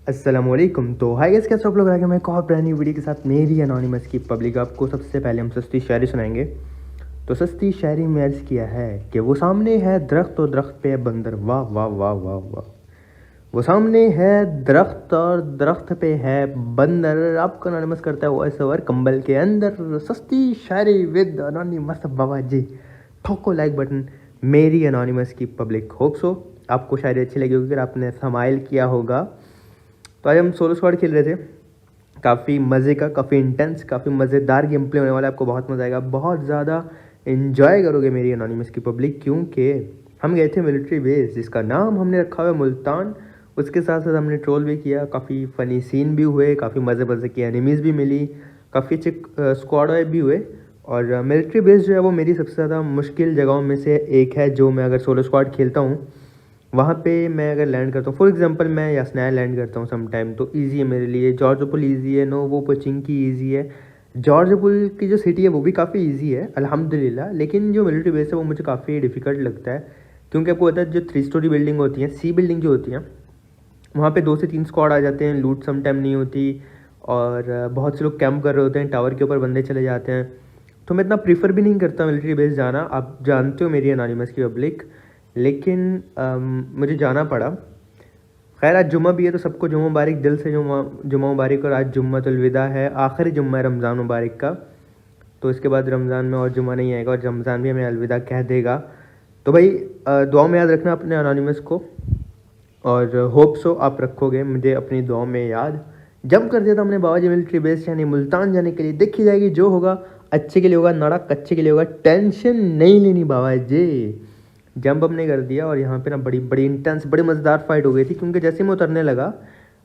अस्सलामुअलैकुम। तो hi guys, कैसे आप लोग? आगे मैं एक और ब्रांड न्यू वीडियो के साथ मेरी एनोनिमस की पब्लिक। आपको सबसे पहले हम सस्ती शायरी सुनाएंगे। तो सस्ती शायरी में अर्ज़ किया है कि वो सामने है दरख्त और दरख्त पे है बंदर। वाह वाह वाह वाह वाह। वो सामने है दरख्त और दरख्त पे है बंदर। आपको एनोनिमस करता है वॉइस ओवर कंबल के अंदर। सस्ती शायरी विद एनोनिमस बाबा जी। ठोको लाइक बटन मेरी एनोनिमस की पब्लिक। होप सो आपको शायरी अच्छी लगी होगी, अगर आपने समाइल किया होगा। तो आज हम सोलो स्क्वाड खेल रहे थे। काफ़ी मज़े का, काफ़ी इंटेंस, काफ़ी मज़ेदार गेम प्ले होने वाला है। आपको बहुत मज़ा आएगा, बहुत ज़्यादा इन्जॉय करोगे मेरी एनोनिमस की पब्लिक। क्योंकि हम गए थे मिलिट्री बेस जिसका नाम हमने रखा हुआ है मुल्तान। उसके साथ साथ हमने ट्रोल भी किया, काफ़ी फ़नी सीन भी हुए, काफ़ी मज़े मज़े की एनिमीज़ भी मिली, काफ़ी अच्छे स्क्वाड वाइब भी हुए। और मिलिट्री बेस जो है वो मेरी सबसे ज़्यादा मुश्किल जगहों में से एक है, जो मैं अगर सोलो स्क्वाड खेलता हूँ वहाँ पे मैं अगर लैंड करता हूँ। फॉर एग्जांपल मैं यासनाया लैंड करता हूँ सम टाइम, तो ईज़ी है मेरे लिए। जॉर्जपुल ईज़ी है, नोवो पोचिंकी ईज़ी है। जॉर्जपुल की जो सिटी है वो भी काफ़ी ईज़ी है अल्हम्दुलिल्लाह। लेकिन जो मिलिट्री बेस है वो मुझे काफ़ी डिफ़िकल्ट लगता है, क्योंकि आपको पता है जो 3 स्टोरी बिल्डिंग होती हैं, सी बिल्डिंग जो होती हैं, वहाँ पे 2 से 3 स्क्वाड आ जाते हैं। लूट सम टाइम नहीं होती, और बहुत से लोग कैंप कर रहे होते हैं, टावर के ऊपर बंदे चले जाते हैं। तो मैं इतना प्रीफर भी नहीं करता मिलिट्री बेस जाना। आप जानते हो मेरी एनोनिमस की पब्लिक। लेकिन मुझे जाना पड़ा। खैर आज जुम्मा भी है, तो सबको जुम्मा मुबारक, दिल से जुम्मा जुम्मा मुबारक। और आज जुम्मतुल-विदा है, आखिरी जुम्मा है रमज़ान मुबारक का। तो इसके बाद रमज़ान में और जुम्मा नहीं आएगा, और रमज़ान भी हमें अलविदा कह देगा। तो भाई दुआ में याद रखना अपने एनोनिमस को, और होप सो आप रखोगे मुझे अपनी दुआ में याद। जंप कर दिया था हमने बाबा जी मिलिट्री बेस यानी मुल्तान जाने के लिए। देखी जाएगी, जो होगा अच्छे के लिए होगा, नाड़ा कच्चे के लिए होगा। टेंशन नहीं लेनी बाबा जी। जंप हमने कर दिया, और यहाँ पे ना बड़ी बड़ी इंटेंस, बड़ी मज़ेदार फाइट हो गई थी। क्योंकि जैसे मैं उतरने लगा,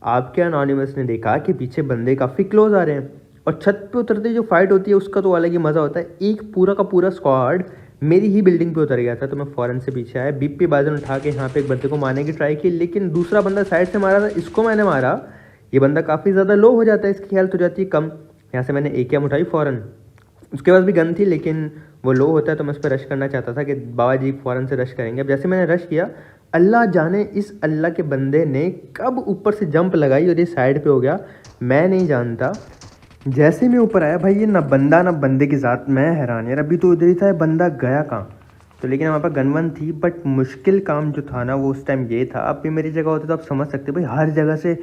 आपके एनोनिमस ने देखा कि पीछे बंदे काफ़ी क्लोज आ रहे हैं। और छत पे उतरते जो फाइट होती है उसका तो अलग ही मज़ा होता है। एक पूरा का पूरा स्क्वाड मेरी ही बिल्डिंग पे उतर गया था, तो मैं फ़ौरन से पीछे आया, बीप पे बाजन उठा के यहाँ पे एक बंदे को मारने की ट्राई की। लेकिन दूसरा बंदा साइड से मारा था, इसको मैंने मारा। ये बंदा काफ़ी ज़्यादा लो हो जाता है, इसकी हेल्थ हो जाती है कम। यहाँ से मैंने AKM उठाई फ़ौरन। उसके पास भी गन थी, लेकिन वो लो होता है, तो मैं उस पर रश करना चाहता था कि बाबा जी फ़ौरन से रश करेंगे। अब जैसे मैंने रश किया, अल्लाह जाने इस अल्लाह के बंदे ने कब ऊपर से जंप लगाई और ये साइड पे हो गया, मैं नहीं जानता। जैसे मैं ऊपर आया भाई, ये ना बंदा ना बंदे की ज़ात, मैं हैरान यार। अभी तो इधर ही था, बंदा गया कहाँ? तो लेकिन हमारे पास गन वन थी। बट मुश्किल काम जो था ना वो उस टाइम ये था, आप भी मेरी जगह होते तो आप समझ सकते भाई। हर जगह से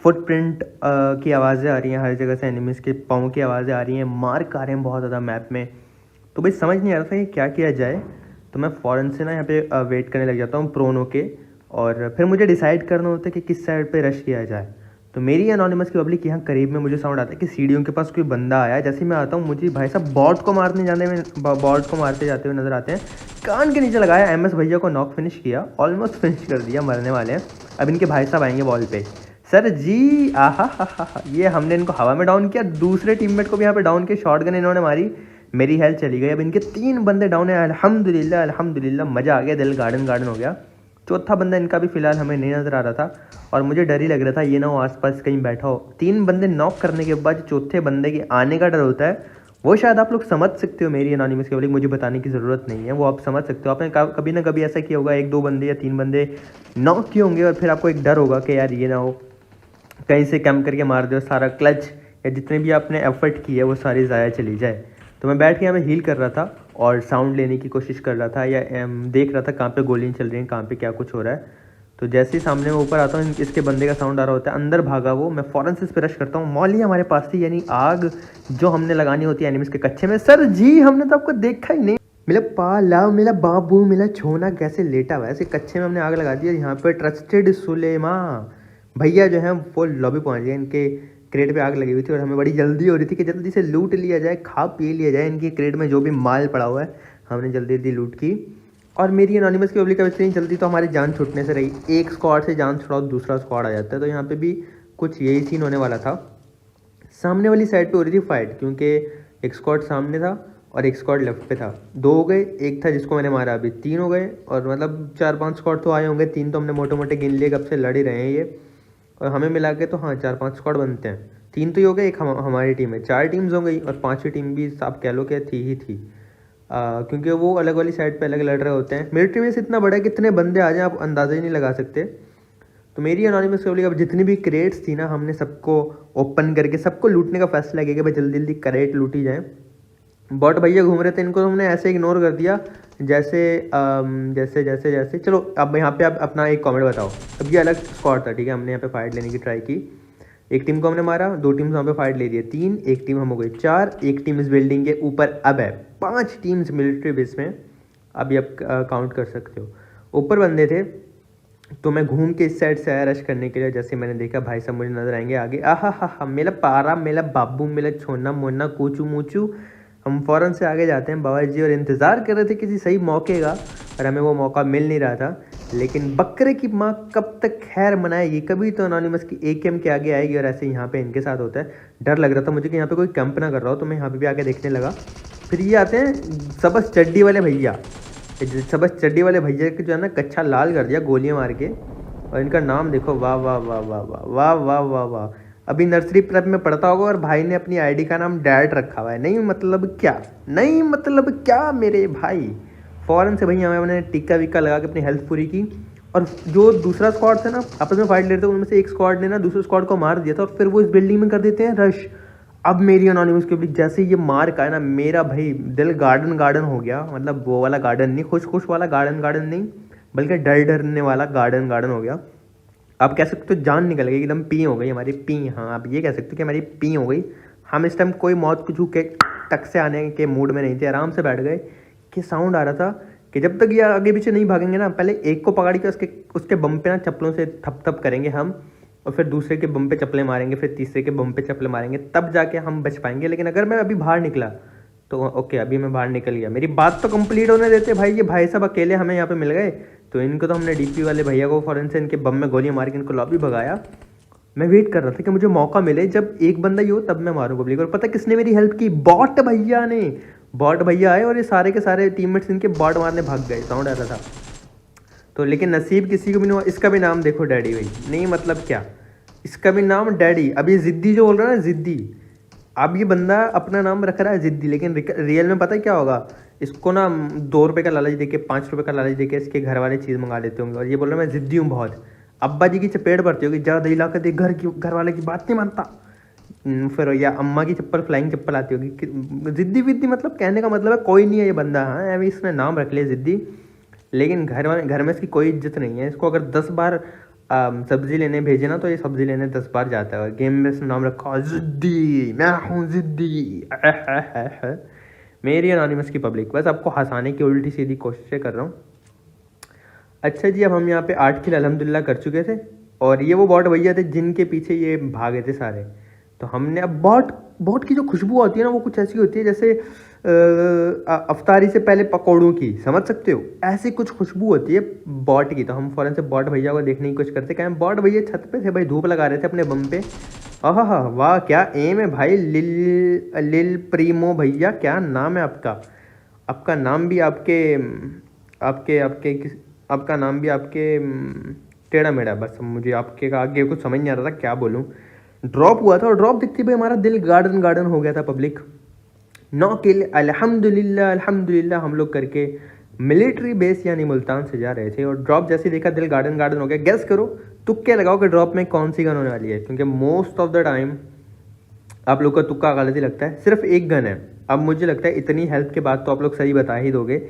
फुटप्रिंट की आवाज़ें आ रही हैं, हर जगह से एनिमीज़ के पाँव की आवाज़ें आ रही हैं, मार्क आ रहे हैं बहुत ज़्यादा मैप में। तो भाई समझ नहीं आ रहा था कि क्या किया जाए। तो मैं फ़ौरन से ना यहाँ पे वेट करने लग जाता हूँ प्रोन होके, और फिर मुझे डिसाइड करना होता है कि किस साइड पे रश किया जाए। तो मेरी एनोनिमस की पब्लिक यहाँ करीब में मुझे साउंड आता है कि सीढ़ियों के पास कोई बंदा आया है। जैसे ही मैं आता हूँ, मुझे भाई साहब बॉट को मारने जाने में, बॉट को मारते जाते हुए नज़र आते हैं। कान के नीचे लगाया, MS भैया को नॉक फिनिश किया, ऑलमोस्ट फिनिश कर दिया, मरने वाले हैं। अब इनके भाई साहब आएंगे बॉल पे। सर जी आहा हा, ये हमने इनको हवा में डाउन किया, दूसरे टीममेट को भी यहाँ पे डाउन किया, शॉटगन इन्होंने मारी, मेरी हेल्थ चली गई। अब इनके 3 बंदे डाउन है, अल्हम्दुलिल्लाह अल्हम्दुलिल्लाह, मज़ा आ गया, दिल गार्डन गार्डन हो गया। चौथा बंदा इनका भी फिलहाल हमें नहीं नज़र आ रहा था, और मुझे डर ही लग रहा था ये ना वो आसपास कहीं बैठा हो। 3 बंदे नॉक करने के बाद चौथे बंदे के आने का डर होता है, वो शायद आप लोग समझ सकते हो। मेरी एनोनिमस के, मुझे बताने की ज़रूरत नहीं है, वो आप समझ सकते हो। आपने कभी ना कभी ऐसा किया होगा, 1-2 बंदे या 3 बंदे नॉक किए होंगे, और फिर आपको एक डर होगा कि यार ये ना हो कहीं से कैम्प करके मार दो, सारा क्लच या जितने भी आपने एफर्ट की है वो सारी ज़ाया चली जाए। तो मैं बैठ के यहाँ पे हील कर रहा था और साउंड लेने की कोशिश कर रहा था, या देख रहा था कहाँ पे गोलियाँ चल रही हैं, कहाँ पे क्या कुछ हो रहा है। तो जैसे ही सामने में ऊपर आता हूँ, इसके बंदे का साउंड आ रहा होता है, अंदर भागा वो, मैं फ़ौरन से इस पर रश करता हूँ। मौली हमारे पास थी, यानी आग जो हमने लगानी होती है एनिमीज़ के कच्चे में। सर जी हमने तो आपको देखा ही नहीं। मेरा पाला, मेरा बाबू, मेरा छोना कैसे लेटा हुआ है, ऐसे कच्चे में हमने आग लगा दी। यहाँ पे ट्रस्टेड सुलेमा भैया जो हैं वो लॉबी पहुँच गए। इनके क्रेट पे आग लगी हुई थी, और हमें बड़ी जल्दी हो रही थी कि जल्दी से लूट लिया जाए, खा पी लिया जाए। इनकी क्रेट में जो भी माल पड़ा हुआ है हमने जल्दी जल्दी लूट की। और मेरी एनोनिमस की पब्लिक इतनी जल्दी तो हमारी जान छूटने से रही। एक स्क्वाड से जान छुड़ाओ, दूसरा स्क्वाड आ जाता है। तो यहाँ पे भी कुछ यही सीन होने वाला था। सामने वाली साइड पे हो रही थी फाइट, क्योंकि एक स्क्वाड सामने था और एक स्क्वाड लेफ्ट पे था। 2 हो गए, एक था जिसको मैंने मारा, अभी 3 हो गए। और मतलब 4-5 स्क्वाड तो आए होंगे, 3 तो हमने मोटे मोटे गिन लिए, कब से लड़ ही रहे हैं ये। और हमें मिला के तो हाँ 4-5 स्क्वाड बनते हैं। 3 तो ही हो गए, एक हमारी टीम है, 4 टीम्स हो गई। और 5वीं टीम भी आप कह लो कि थी ही थी, क्योंकि वो अलग वाली साइड पे अलग लड़ रहे होते हैं। मिलिट्री बेस इतना बड़ा है कि कितने बंदे आ जाएं आप अंदाज़ा ही नहीं लगा सकते। तो मेरी अनोनिमस की पब्लिक अब जितनी भी क्रेट्स थी ना, हमने सबको ओपन करके सबको लूटने का फैसला किया कि भाई जल्दी जल्दी क्रेट लूटी जाए। बॉट भैया घूम रहे थे, इनको तो हमने ऐसे इग्नोर कर दिया जैसे जैसे जैसे जैसे चलो अब यहाँ पे आप अपना एक कमेंट बताओ। अब ये अलग स्क्वाड था, ठीक है, हमने यहाँ पे फाइट लेने की ट्राई की, एक टीम को हमने मारा, 2 टीम्स वहाँ पे फाइट ले रही है, 3, एक टीम हम हो गई 4, एक टीम इस बिल्डिंग के ऊपर अब है 5 टीम्स मिलिट्री बेस में। अभी आप काउंट कर सकते हो, ऊपर बंदे थे तो मैं घूम के इस साइड से आया रश करने के लिए। जैसे मैंने देखा भाई साहब मुझे नजर आएंगे आगे, आहा हा हा मेरा पारा मेरा बाबू मेरा छोना मोना कूचू मूचू, हम फ़ौरन से आगे जाते हैं बाबा जी। और इंतज़ार कर रहे थे किसी सही मौके का, और हमें वो मौका मिल नहीं रहा था। लेकिन बकरे की माँ कब तक खैर मनाएगी, कभी तो अनोनिमस की AKM के आगे आएगी। और ऐसे यहाँ पे इनके साथ होता है। डर लग रहा था मुझे कि यहाँ पे कोई कैंप ना कर रहा हो, तो मैं यहाँ पे भी आके देखने लगा। फिर ये आते हैं सबस चड्डी वाले भैया, सबस चड्डी वाले भैया के जो है ना कच्छा लाल कर दिया गोलियाँ मार के। और इनका नाम देखो, वाह वाह वाह वाह वाह वाह वाह वाह वाह। अभी नर्सरी प्रेप में पढ़ता होगा और भाई ने अपनी आईडी का नाम डैड रखा हुआ है। नहीं मतलब क्या, नहीं मतलब क्या मेरे भाई। फ़ौरन से भैया मैंने टिक्का विक्का लगा के अपनी हेल्थ पूरी की। और जो दूसरा स्क्वाड था ना, आपस में फाइट ले रहे थे, उनमें से एक स्क्वाड ने ना दूसरे स्क्वाड को मार दिया था। और फिर वो इस बिल्डिंग में कर देते हैं रश। अब मेरी अनोनिमस के ऊपर जैसे ये मार का है ना, मेरा भाई दिल गार्डन गार्डन हो गया। मतलब वो वाला गार्डन नहीं, खुश खुश वाला गार्डन गार्डन नहीं, बल्कि डर डरने वाला गार्डन गार्डन हो गया। आप कह सकते हो जान निकल गई, एकदम पी हो गई हमारी पी। हाँ, आप ये कह सकते हो कि हमारी पी हो गई। हम इस टाइम कोई मौत को छू के टक से आने के मूड में नहीं थे, आराम से बैठ गए। कि साउंड आ रहा था कि जब तक ये आगे पीछे नहीं भागेंगे ना, पहले एक को पकड़ के उसके बम पे ना चप्पलों से थप थप करेंगे हम, और फिर दूसरे के बम पे चप्पलें मारेंगे, फिर तीसरे के बम पे चप्पलें मारेंगे, तब जाके हम बच पाएंगे। लेकिन अगर मैं अभी बाहर निकला तो ओके, अभी मैं बाहर निकल गया, मेरी बात तो कंप्लीट होने देते भाई। ये भाई साहब अकेले हमें यहाँ पे मिल गए, तो इनको तो हमने DP वाले भैया को फ़ौरन से इनके बम में गोलियां मार के इनको लॉबी भगाया। मैं वेट कर रहा था कि मुझे मौका मिले, जब एक बंदा ही हो तब मैं मारूं पब्लिक। और पता किसने मेरी हेल्प की? बॉट भैया ने। बॉट भैया आए और ये सारे के सारे टीममेट्स इनके बॉट मारने भाग गए, साउंड आ रहा था तो। लेकिन नसीब किसी को भी नहीं हुआ। इसका भी नाम देखो, डैडी भाई। नहीं मतलब क्या, इसका भी नाम डैडी। अब ये ज़िद्दी जो बोल रहा है ना, ज़िद्दी, अब ये बंदा अपना नाम रख रहा है ज़िद्दी, लेकिन रियल में पता है क्या होगा? इसको ना 2 रुपये का लालच देके, 5 रुपये का लालच देके इसके घर वाले चीज़ मंगा लेते होंगे। और ये बोल रहा है मैं ज़िद्दी हूँ बहुत। अब्बा जी की चपेट पड़ती होगी, ज़्यादा हिला कर देख, घर वाले की बात नहीं मानता। फिर या अम्मा की चप्पल, फ्लाइंग चप्पल आती होगी। ज़िद्दी विद्दी मतलब कहने का मतलब है कोई नहीं है ये बंदा। हाँ, अभी इसने नाम रख लिया ज़िद्दी, लेकिन घर में इसकी कोई इज्जत नहीं है। इसको अगर 10 बार सब्जी लेने भेजे ना, तो ये सब्जी लेने 10 बार जाता है। गेम में इसने नाम रखा ज़िद्दी, मैं हूँ ज़िद्दी। मेरी अनोनिमस की पब्लिक, बस आपको हंसाने की उल्टी सीधी कोशिशें कर रहा हूँ। अच्छा जी, अब हम यहाँ पे 8 किल अल्हम्दुलिल्लाह कर चुके थे। और ये वो बॉट भैया थे जिनके पीछे ये भागे थे सारे। तो हमने अब बॉट की जो खुशबू होती है ना, वो कुछ ऐसी होती है जैसे अफ्तारी से पहले पकौड़ों की, समझ सकते हो, ऐसी कुछ खुशबू होती है बॉट की। तो हम फ़ौरन से बॉट भैया को देखने की कोशिश करते, क्या बॉट भैया छत पे थे भाई, धूप लगा रहे थे अपने बम पे। हाँ, वाह क्या एम है भाई। लिल प्रीमो भैया, क्या नाम है आपका? आपका नाम भी आपका नाम भी आपके टेढ़ा मेढ़ा। बस मुझे आपके आगे कुछ समझ नहीं आ रहा था क्या बोलूँ। ड्रॉप हुआ था और ड्रॉप दिखते भाई हमारा दिल गार्डन गार्डन हो गया था पब्लिक। 9 किल अल्हम्दुलिल्लाह अल्हम्दुलिल्लाह हम लोग करके मिलिट्री बेस यानी मुल्तान से जा रहे थे। और ड्रॉप जैसे देखा दिल गार्डन गार्डन हो गया। गेस करो, तुक्के लगाओ कि ड्रॉप में कौन सी गन होने वाली है, क्योंकि मोस्ट ऑफ द टाइम आप लोग का तुक्का गलत ही लगता है। सिर्फ एक गन है। अब मुझे लगता है इतनी हेल्प के बाद तो आप लोग सही बता ही दोगे।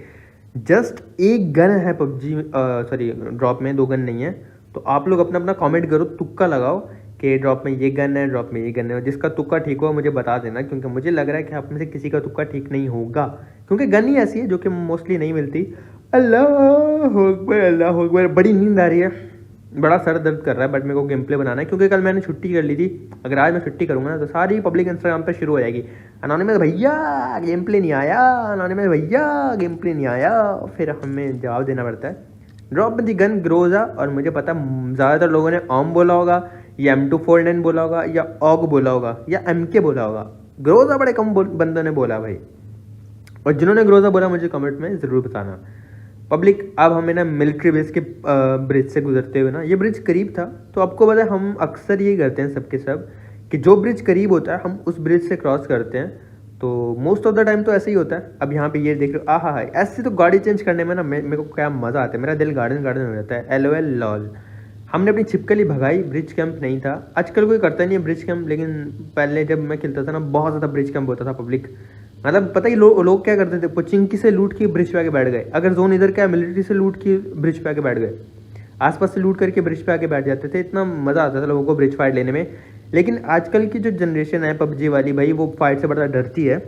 जस्ट एक गन है ड्रॉप में, 2 गन नहीं है। तो आप लोग अपना अपना कमेंट करो, तुक्का लगाओ कि ड्रॉप में ये गन है, ड्रॉप में ये गन है। जिसका तुक्का ठीक हो मुझे बता देना, क्योंकि मुझे लग रहा है कि आप में से किसी का तुक्का ठीक नहीं होगा, क्योंकि गन ही ऐसी है जो कि मोस्टली नहीं मिलती। अल्लाह अकबर। बड़ी नींद आ रही है, बड़ा सर दर्द कर रहा है, बट मेरे को गेम प्ले बनाना है, क्योंकि कल मैंने छुट्टी कर ली थी। अगर आज मैं छुट्टी करूँगा ना, तो सारी पब्लिक इंस्टाग्राम पर शुरू हो जाएगी, अनोनिमस भैया गेम प्ले नहीं आया, अनोनिमस भैया गेम प्ले नहीं आया। फिर हमें जवाब देना पड़ता है। ड्रॉप में दी गन ग्रोजा, और मुझे पता ज़्यादातर लोगों ने ऑम बोला होगा, या M249 बोला होगा, या ऑग बोला होगा, या MK बोला होगा। ग्रोजा बड़े कम बंदों ने बोला भाई। और जिन्होंने ग्रोजा बोला मुझे कमेंट में ज़रूर बताना। पब्लिक, अब हमें ना मिलिट्री बेस के ब्रिज से गुजरते हुए ना, ये ब्रिज करीब था, तो आपको पता है हम अक्सर ये करते हैं सबके सब कि जो ब्रिज करीब होता है हम उस ब्रिज से क्रॉस करते हैं। तो मोस्ट ऑफ द टाइम तो ऐसे ही होता है। अब यहाँ पे ये देख रहे हो, हाँ, ऐसे तो गाड़ी चेंज करने में ना मेरे को क्या मज़ा आता है, मेरा दिल गार्डन गार्डन हो जाता है। LOL lol. हमने अपनी छिपकली भगाई, ब्रिज कैंप नहीं था। आजकल कोई करता नहीं है ब्रिज कैंप, लेकिन पहले जब मैं खेलता था ना बहुत ज़्यादा ब्रिज कैंप होता था पब्लिक। मतलब पता ही लोग क्या करते थे, पोचिंकी से लूट के ब्रिज पे आके बैठ गए, अगर जोन इधर का मिलिट्री से लूट के ब्रिज पे आके बैठ गए, आसपास से लूट करके ब्रिज पे आके बैठ जाते थे। इतना मज़ा आता था लोगों को ब्रिज फाइट लेने में। लेकिन आजकल की जो जनरेशन है पबजी वाली, भाई वो फाइट से बड़ा डरती है।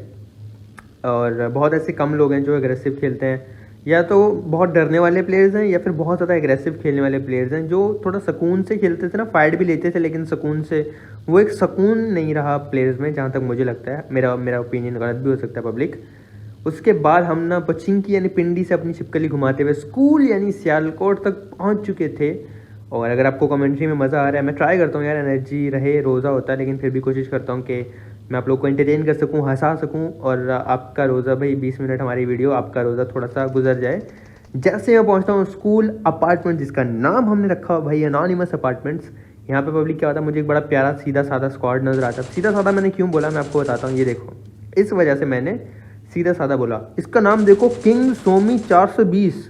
और बहुत ऐसे कम लोग हैं जो एग्रेसिव खेलते हैं, या तो बहुत डरने वाले प्लेयर्स हैं या फिर बहुत ज़्यादा एग्रेसिव खेलने वाले प्लेयर्स हैं जो थोड़ा सुकून से खेलते थे ना, फाइट भी लेते थे लेकिन सुकून से। वो एक सुकून नहीं रहा प्लेयर्स में, जहाँ तक मुझे लगता है। मेरा ओपिनियन गलत भी हो सकता है पब्लिक। उसके बाद हम ना पचिंकी यानी पिंडी से अपनी छिपकली घुमाते हुए स्कूल यानी सियालकोट तक पहुँच चुके थे। और अगर आपको कमेंट्री में मज़ा आ रहा है, मैं ट्राई करता हूँ यार, एनर्जी रहे, रोज़ा होता है लेकिन फिर भी कोशिश करता हूँ कि मैं आप लोग को एंटरटेन कर सकूँ, हंसा सकूँ। और आपका रोज़ा भाई 20 मिनट हमारी वीडियो, आपका रोज़ा थोड़ा सा गुजर जाए। जैसे मैं पहुँचता हूँ स्कूल अपार्टमेंट, जिसका नाम हमने रखा हुआ भाई एनोनिमस अपार्टमेंट्स। यहाँ पे पब्लिक क्या होता है, मुझे एक बड़ा प्यारा सीधा साधा स्क्वाड नज़र आता है। सीधा साधा मैंने क्यों बोला मैं आपको बताता हूँ, ये देखो इस वजह से मैंने सीधा साधा बोला। इसका नाम देखो, किंग सोमी 420।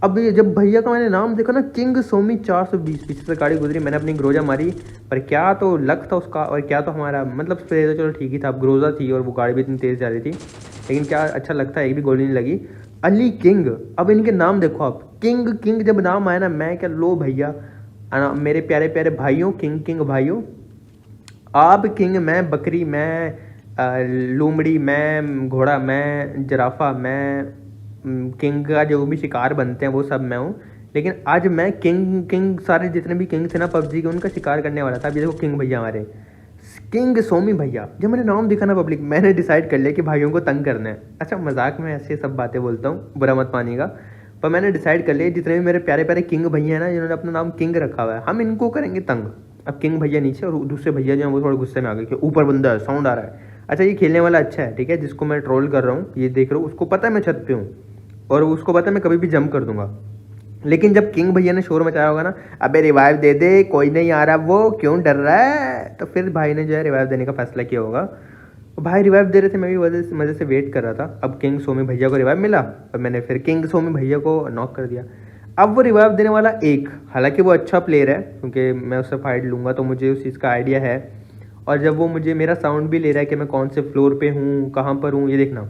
अब ये जब भैया का मैंने नाम देखा ना, किंग सोमी 420, पीछे से गाड़ी गुजरी, मैंने अपनी ग्रोजा मारी, पर क्या तो लक था उसका और क्या तो हमारा, मतलब स्प्रे तो चलो ठीक ही था, अब ग्रोजा थी और वो गाड़ी भी इतनी तेज़ जा रही थी, लेकिन क्या अच्छा लगता है, एक भी गोली नहीं लगी। अली किंग, अब इनके नाम देखो आप, किंग किंग जब नाम आया ना, मैं क्या लो भैया, मेरे प्यारे प्यारे भाइयों, किंग किंग भाइयों, आप किंग, मैं बकरी, मैं लोमड़ी, मैं घोड़ा, मैं जराफा, मैं किंग का जो भी शिकार बनते हैं वो सब मैं हूँ। लेकिन आज मैं किंग सारे जितने भी किंग थे ना पबजी के, उनका शिकार करने वाला था। अब ये देखो किंग भैया हमारे, किंग सोमी भैया। जब मैंने नाम देखा ना पब्लिक, मैंने डिसाइड कर लिया कि भाइयों को तंग करना है। अच्छा मजाक में ऐसे सब बातें बोलता हूँ, बुरा मत मानिएगा, पर मैंने डिसाइड कर लिया जितने भी मेरे प्यारे प्यारे किंग भैया हैं ना, जिन्होंने अपना नाम किंग रखा हुआ है, हम इनको करेंगे तंग। अब किंग भैया नीचे और दूसरे भैया जो हैं वो थोड़े गुस्से में आ गए कि ऊपर बंदा है, साउंड आ रहा है। अच्छा ये खेलने वाला अच्छा है, ठीक है, जिसको मैं ट्रोल कर रहा हूँ, ये देख रहा हूँ, उसको पता है मैं छत पे हूँ और उसको पता है मैं कभी भी जंप कर दूंगा। लेकिन जब किंग भैया ने शोर मचाया होगा ना, अबे रिवाइव दे दे, कोई नहीं आ रहा, वो क्यों डर रहा है, तो फिर भाई ने जो है रिवाइव देने का फैसला किया होगा। तो भाई रिवाइव दे रहे थे, मैं भी मज़े से वेट कर रहा था। अब किंग सोमी भैया को रिवाइव मिला और मैंने फिर किंग सोमी भैया को नॉक कर दिया। अब वो रिवाइव देने वाला एक, हालांकि वो अच्छा प्लेयर है क्योंकि मैं उससे फाइट लूँगा तो मुझे उस चीज़ का आइडिया है। और जब वो मुझे मेरा साउंड भी ले रहा है कि मैं कौन से फ्लोर पे हूँ, कहाँ पर हूँ, ये देखना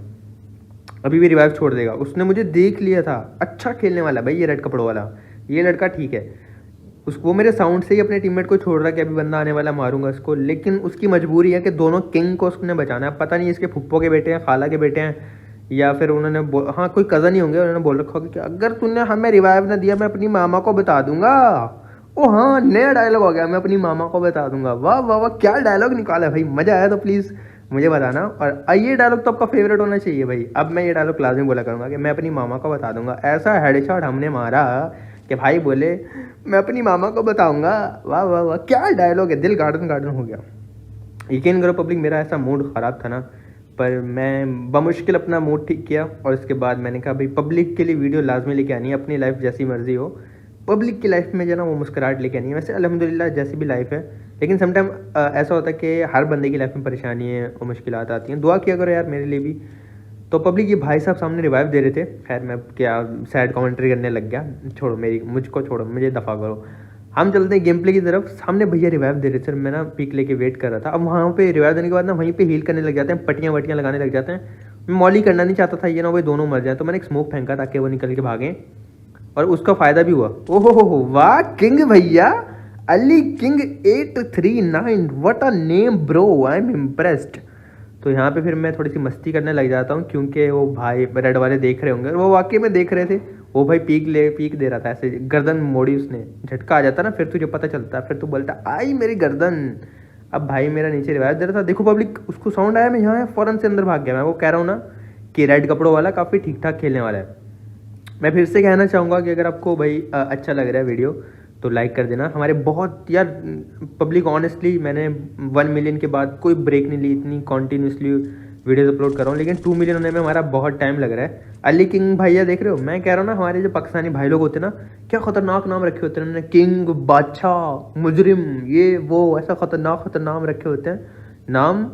अभी भी रिवाइव छोड़ देगा। उसने मुझे देख लिया था, अच्छा खेलने वाला भाई ये रेड कपड़ों वाला, ये लड़का ठीक है। उसको मेरे साउंड से ही अपने टीममेट को छोड़ रहा है कि अभी बंदा आने वाला, मारूंगा इसको। लेकिन उसकी मजबूरी है कि दोनों किंग को उसने बचाना है। पता नहीं इसके फुप्पो के बेटे हैं, खाला के बेटे हैं, या फिर उन्होंने हाँ कोई कज़न ही होंगे, उन्होंने बोल रखा होगा कि अगर तूने हमें रिवाइव ना दिया मैं अपनी मामा को बता दूंगा। ओ हाँ नया डायलॉग हो गया, मैं अपनी मामा को बता दूंगा। वाह वाह वाह क्या डायलॉग निकाला है भाई, मज़ा आया तो प्लीज़ मुझे बताना। और ये डायलॉग तो आपका फेवरेट होना चाहिए भाई। अब मैं ये डायलॉग क्लास में बोला करूँगा कि मैं अपनी मामा को बता दूंगा। ऐसा हेडशॉट हमने मारा कि भाई बोले मैं अपनी मामा को बताऊंगा। वाह वाह वाह क्या डायलॉग है, दिल गार्डन गार्डन हो गया। यकीन करो पब्लिक, मेरा ऐसा मूड ख़राब था ना, पर मैं बमुश्किल अपना मूड ठीक किया। और इसके बाद मैंने कहा भाई पब्लिक के लिए वीडियो लाजमी लेके आनी है, अपनी लाइफ जैसी मर्जी हो, पब्लिक की लाइफ में जो है ना वो मुस्कुराहट लेके आनी है। वैसे अल्हम्दुलिल्लाह जैसी भी लाइफ है, लेकिन समटाइम ऐसा होता है कि हर बंदे की लाइफ में परेशानी है और मुश्किलात आती हैं। दुआ किया करो यार मेरे लिए भी। तो पब्लिक ये भाई साहब सामने रिवाइव दे रहे थे, खैर मैं क्या सैड कमेंट्री करने लग गया, छोड़ो मुझको छोड़ो, मुझे दफ़ा करो। हम चलते हैं गेम प्ले की तरफ। सामने भैया रिवाइव दे रहे थे, मैं ना पीक लेके वेट कर रहा था। अब वहाँ पे रिवाइव देने के बाद ना वहीं पे हील करने लग जाते हैं, पट्टियाँ वट्टियाँ लगाने लग जाते हैं। मैं मॉली करना नहीं चाहता था, ये ना भाई दोनों मर जाए, तो मैंने एक स्मोक फेंका ताकि वो निकल के भागें, और उसका फ़ायदा भी हुआ। ओहो हो वाह किंग भैया, Ali king 839, what a name bro, I am impressed. तो यहाँ पे फिर मैं थोड़ी सी मस्ती करने लग जाता हूँ, क्योंकि वो भाई रेड वाले देख रहे होंगे, वो वाकई में देख रहे थे। वो भाई पीक दे रहा था, ऐसे गर्दन मोड़ी उसने, झटका आ जाता ना फिर तुझे पता चलता, फिर तू बोलता आई मेरी गर्दन। अब भाई मेरा नीचे रिवाइव दे रहा था, देखो पब्लिक उसको साउंड आया, मैं यहाँ फ़ौरन से अंदर भाग गया। मैं वो कह रहा हूँ ना कि रेड कपड़ों वाला काफ़ी ठीक ठाक खेलने वाला है। मैं फिर से कहना चाहूँगा कि अगर आपको भाई अच्छा लग रहा है वीडियो तो लाइक कर देना। हमारे बहुत यार पब्लिक ऑनेस्टली मैंने 1 मिलियन के बाद कोई ब्रेक नहीं ली, इतनी कॉन्टीन्यूसली वीडियोस अपलोड कर रहा हूँ, लेकिन 2 मिलियन होने में हमारा बहुत टाइम लग रहा है। अली किंग भैया देख रहे हो, मैं कह रहा हूँ ना हमारे जो पाकिस्तानी भाई लोग होते हैं ना, क्या ख़तरनाक नाम रखे होते हैं उन्होंने, किंग, बादशाह, मुजरिम, ये वो, ऐसा ख़तरनाक नाम रखे होते हैं नाम।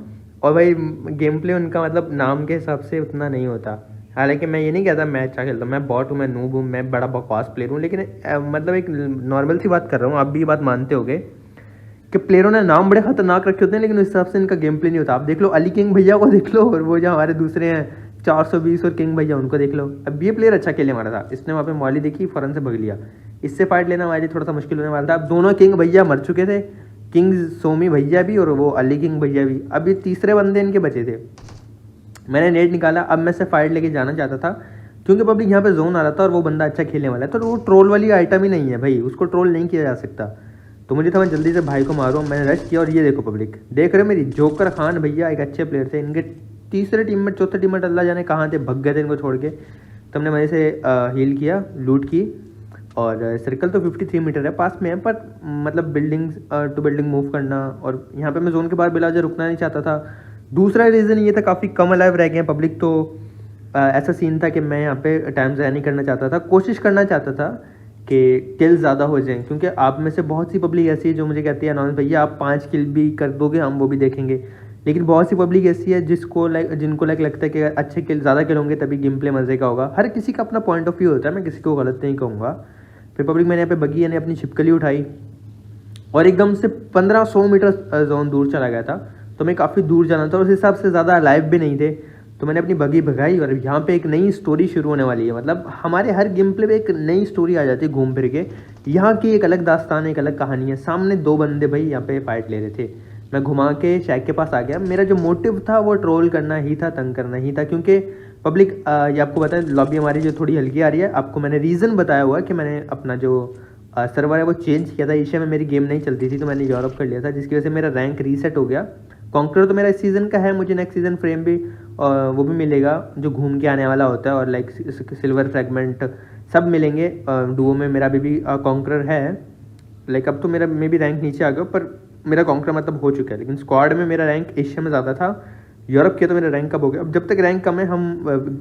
और भाई गेम प्ले उनका मतलब नाम के हिसाब से उतना नहीं होता। हालांकि मैं ये नहीं कहता मैं अच्छा खेलता हूँ, मैं बॉट हूँ, मैं नूब हूँ, मैं बड़ा बकवास प्लेयर हूँ, लेकिन मतलब एक नॉर्मल सी बात कर रहा हूँ, आप भी ये बात मानते होगे कि प्लेयरों ने नाम बड़े खतरनाक रखे होते हैं लेकिन उस हिसाब से इनका गेम प्ले नहीं होता। आप देख लो अली किंग भैया को देख लो, और वो जो हमारे दूसरे हैं 420 और किंग भैया उनको देख लो। अब ये प्लेयर अच्छा खेलने वाला था, इसने वहाँ पे मॉली देखी, फौरन से भग लिया, इससे फाइट लेना हमारे लिए थोड़ा सा मुश्किल होने वाला था। अब दोनों किंग भैया मर चुके थे, किंग सोमी भैया भी और वो अली किंग भैया भी। अब ये तीसरे बंदे इनके बचे थे, मैंने नेट निकाला, अब मैं से फाइट लेके जाना चाहता था क्योंकि पब्लिक यहाँ पे जोन आ रहा था और वो बंदा अच्छा खेलने वाला है, तो वो ट्रोल वाली आइटम ही नहीं है भाई, उसको ट्रोल नहीं किया जा सकता। तो मुझे था मैं जल्दी से भाई को मारूँ, मैंने रश किया और ये देखो पब्लिक देख रहे हो मेरी, जोकर खान भैया एक अच्छे प्लेयर थे, इनके तीसरे टीममेट चौथे टीममेट अल्लाह जाने कहाँ थे, भग गए थे इनको छोड़ के। तो हमने वजह से हील किया, लूट की, और सर्कल तो 53 मीटर है पास में है, पर मतलब बिल्डिंग टू बिल्डिंग मूव करना, और यहाँ पे मैं जोन के बाहर बिला जो रुकना नहीं चाहता था। दूसरा रीज़न ये था काफ़ी कम अलाइव रह गए हैं पब्लिक, तो ऐसा सीन था कि मैं यहाँ पे टाइम ज़ाया नहीं करना चाहता था, कोशिश करना चाहता था कि किल ज़्यादा हो जाएं, क्योंकि आप में से बहुत सी पब्लिक ऐसी है जो मुझे कहती है अनौन भैया आप 5 किल भी कर दोगे हम वो भी देखेंगे, लेकिन बहुत सी पब्लिक ऐसी है जिनको लगता है कि अच्छे किल ज़्यादा किल होंगे तभी गेम प्ले मज़े का होगा। हर किसी का अपना पॉइंट ऑफ व्यू होता है, मैं किसी को गलत नहीं कहूँगा। फिर पब्लिक मैंने यहाँ पे बगी ने अपनी छिपकली उठाई और एकदम से 1500 मीटर जोन दूर चला गया था, तो मैं काफ़ी दूर जाना था, उस हिसाब से ज़्यादा लाइव भी नहीं थे, तो मैंने अपनी बगी भगाई और यहाँ पे एक नई स्टोरी शुरू होने वाली है। मतलब हमारे हर गेम प्ले में एक नई स्टोरी आ जाती है घूम फिर के, यहाँ की एक अलग दास्तान है, एक अलग कहानी है। सामने 2 बंदे भाई यहाँ पे फाइट ले रहे थे, मैं घुमा के शैक के पास आ गया। मेरा जो मोटिव था वो ट्रोल करना ही था, तंग करना ही था, क्योंकि पब्लिक ये आपको पता है लॉबी हमारी जो थोड़ी हल्की आ रही है, आपको मैंने रीज़न बताया हुआ कि मैंने अपना जो सर्वर है वो चेंज किया था, एशिया में मेरी गेम नहीं चलती थी तो मैंने यूरोप कर लिया था, जिसकी वजह से मेरा रैंक रीसेट हो गया। कॉन्करर तो मेरा इस सीज़न का है, मुझे नेक्स्ट सीज़न फ्रेम भी वो भी मिलेगा जो घूम के आने वाला होता है, और लाइक सिल्वर फ्रेगमेंट सब मिलेंगे। डुओ में मेरा भी कॉन्करर है, लाइक अब तो मेरा मे भी रैंक नीचे आ गया, पर मेरा कॉन्करर मतलब हो चुका है, लेकिन स्क्वाड में मेरा रैंक एशिया में ज़्यादा था, यूरोप किया तो मेरा रैंक कब हो गया। अब जब तक रैंक कम है हम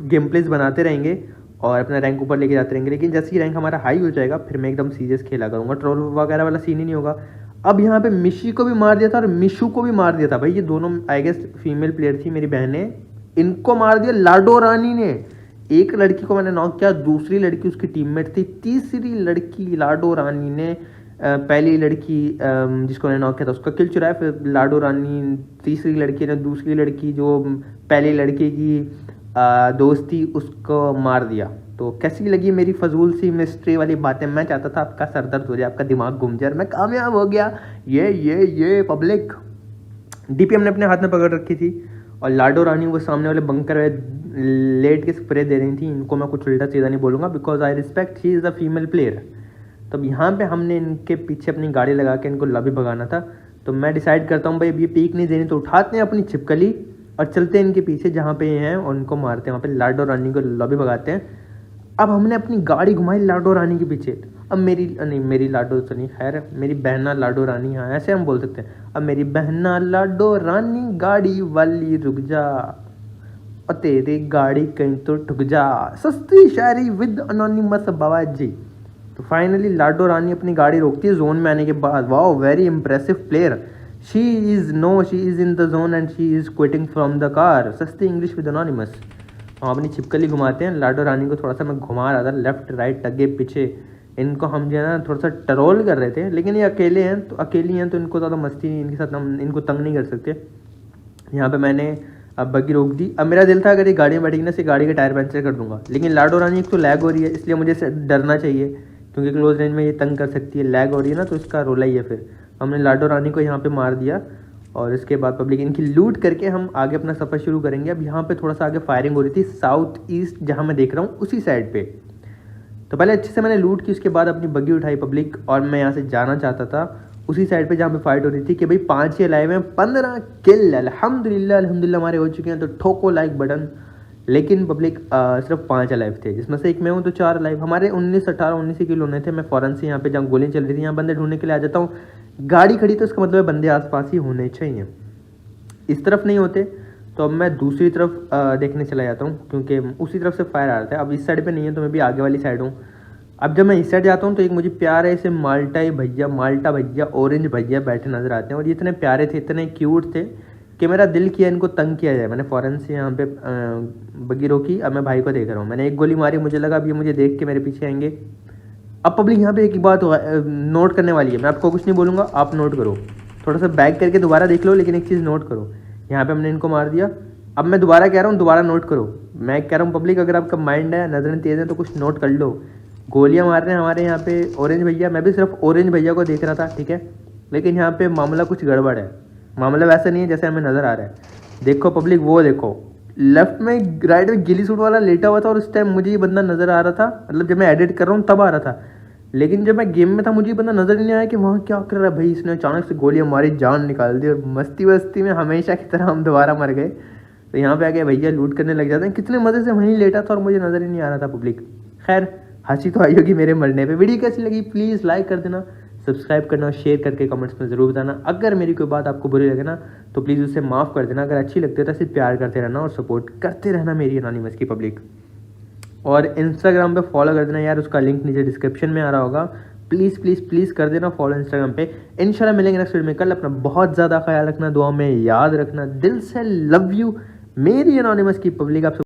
गेम प्लेस बनाते रहेंगे और अपना रैंक ऊपर लेके जाते रहेंगे, लेकिन जैसे ही रैंक हमारा हाई हो जाएगा फिर मैं एकदम सीरियस खेला करूँगा, ट्रोल वगैरह वाला सीन ही नहीं होगा। अब यहाँ पे मिशी को भी मार दिया था और मिशू को भी मार दिया था भाई, ये दोनों आई गेस फीमेल प्लेयर थी मेरी बहनें, इनको मार दिया लाडो रानी ने। एक लड़की को मैंने नॉक किया, दूसरी लड़की उसकी टीममेट थी, तीसरी लड़की लाडो रानी ने पहली लड़की जिसको मैंने नॉक किया था उसका किल चुराया, फिर लाडो रानी तीसरी लड़की ने दूसरी लड़की जो पहली लड़की की दोस्त थी उसको मार दिया। तो कैसी लगी मेरी फजूल सी मिस्ट्री वाली बातें, मैं चाहता था आपका सर दर्द हो जाए, आपका दिमाग घूम जाए, मैं कामयाब हो गया। ये पब्लिक डीपीएम ने अपने हाथ में पकड़ रखी थी और लाडो रानी वो सामने वाले बंकर में लेट के स्प्रे दे रही थी। इनको मैं कुछ उल्टा सीधा नहीं बोलूँगा because I respect he is a female player. तब यहाँ पे हमने इनके पीछे अपनी गाड़ी लगा के इनको लॉबी भगाना था, तो मैं डिसाइड करता हूँ भाई अब ये पीक नहीं देनी, तो उठाते हैं अपनी छिपकली और चलते हैं इनके पीछे जहाँ पे ये हैं और उनको मारते हैं, वहाँ पे लाडो रानी को लॉबी भगाते हैं। अब हमने अपनी गाड़ी घुमाई लाडो रानी के पीछे, अब मेरी लाडो तो नहीं, खैर मेरी बहना लाडो रानी, हाँ ऐसे हम बोल सकते हैं। अब मेरी बहना लाडो रानी गाड़ी वाली रुक जा और तेरी गाड़ी कहीं तो ठुक जा, सस्ती शायरी विद अनोनिमस बाबा जी। तो फाइनली लाडो रानी अपनी गाड़ी रोकती है जोन में आने के बाद। Wow very impressive player, she is in the zone and she is quitting from the car. सस्ती इंग्लिश विद अनोनिमस। हम अपनी छिपकली घुमाते हैं, लाडो रानी को थोड़ा सा मैं घुमा रहा था लेफ्ट राइट आगे पीछे, इनको हम जो है ना थोड़ा सा ट्रोल कर रहे थे, लेकिन ये अकेली हैं तो इनको ज़्यादा मस्ती नहीं, इनके साथ हम इनको तंग नहीं कर सकते। यहाँ पे मैंने अब बग्गी रोक दी। अब मेरा दिल था अगर ये गाड़ी में बैठेगी ना से गाड़ी के टायर पंचर कर दूंगा, लेकिन लाडो रानी एक तो लैग हो रही है इसलिए मुझे इसे डरना चाहिए, क्योंकि क्लोज रेंज में ये तंग कर सकती है, लैग हो रही है ना तो इसका रोला ही है। फिर हमने लाडो रानी को यहाँ पे मार दिया और इसके बाद पब्लिक इनकी लूट करके हम आगे अपना सफ़र शुरू करेंगे। अब यहाँ पे थोड़ा सा आगे फायरिंग हो रही थी साउथ ईस्ट जहाँ मैं देख रहा हूँ उसी साइड पे, तो पहले अच्छे से मैंने लूट की, उसके बाद अपनी बग्गी उठाई पब्लिक और मैं यहाँ से जाना चाहता था उसी साइड पे जहाँ पे फाइट हो रही थी कि भाई 5 ही लाइव हैं, 15 किल अल्हम्दुलिल्लाह हमारे हो चुके हैं, तो ठोको लाइक बटन। लेकिन पब्लिक सिर्फ 5 लाइव थे, जिसमें से एक मैं हूँ तो 4 लाइव, हमारे 19 किल होने थे। मैं फ़ौरन से यहाँ पे जहाँ गोलियाँ चल रही थी यहाँ बंदे ढूंढने के लिए आ जाता हूँ, गाड़ी खड़ी तो इसका मतलब है बंदे आसपास ही होने चाहिए। इस तरफ नहीं होते तो अब मैं दूसरी तरफ देखने चला जाता हूँ, क्योंकि उसी तरफ से फायर आ रहा था। अब इस साइड पे नहीं है तो मैं भी आगे वाली साइड हूँ। अब जब मैं इस साइड जाता हूँ तो एक मुझे प्यारे से माल्टा भैया ऑरेंज भैया बैठे नज़र आते हैं, और ये इतने प्यारे थे, इतने क्यूट थे कि मेरा दिल किया इनको तंग किया जाए। मैंने फ़ौरन से यहाँ पे बग्गी रोकी। अब मैं भाई को देख रहा हूँ, मैंने एक गोली मारी, मुझे लगा अब ये मुझे देख के मेरे पीछे आएंगे। अब पब्लिक यहाँ पे एक बात नोट करने वाली है, मैं आपको कुछ नहीं बोलूँगा, आप नोट करो, थोड़ा सा बैक करके दोबारा देख लो, लेकिन एक चीज़ नोट करो, यहाँ पे हमने इनको मार दिया। अब मैं दोबारा कह रहा हूँ, दोबारा नोट करो। मैं कह रहा हूँ पब्लिक, अगर आपका माइंड है, नज़रें तेज़ हैं, तो कुछ नोट कर लो। गोलियाँ मार रहे हैं हमारे यहाँ पे ऑरेंज भैया, मैं भी सिर्फ ऑरेंज भैया को देख रहा था, ठीक है, लेकिन यहाँ पे मामला कुछ गड़बड़ है। मामला वैसा नहीं है जैसे हमें नज़र आ रहा है। देखो पब्लिक, वो देखो लेफ्ट में राइट में गिली सूट वाला लेटा हुआ था, और उस टाइम मुझे ये बंदा नज़र आ रहा था, मतलब जब मैं एडिट कर रहा हूँ तब आ रहा था, लेकिन जब मैं गेम में था मुझे ये बंदा नज़र नहीं आया कि वहाँ क्या कर रहा है भाई। इसने अचानक से गोलियाँ मारी, जान निकाल दी, और मस्ती वस्ती में हमेशा की तरह हम दोबारा मर गए। तो यहाँ पे आके भैया लूट करने लग जाते हैं। कितने मज़े से वहीं लेटा था और मुझे नज़र ही नहीं आ रहा था पब्लिक। खैर, हंसी तो आई होगी मेरे मरने पे। वीडियो कैसी लगी प्लीज़ लाइक कर देना, सब्सक्राइब करना और शेयर करके कमेंट्स में ज़रूर बताना। अगर मेरी कोई बात आपको बुरी लगे ना तो प्लीज़ उसे माफ़ कर देना। अगर अच्छी लगती है तो सिर्फ प्यार करते रहना और सपोर्ट करते रहना मेरी एनोनिमस की पब्लिक। और इंस्टाग्राम पे फॉलो कर देना यार, उसका लिंक नीचे डिस्क्रिप्शन में आ रहा होगा। प्लीज़ प्लीज़ प्लीज़ कर देना फॉलो इंस्टाग्राम पे। इंशाल्लाह मिलेंगे नेक्स्ट वीडियो में। कल अपना बहुत ज़्यादा ख्याल रखना, दुआ में याद रखना। दिल से लव यू मेरी एनोनिमस की पब्लिक। आप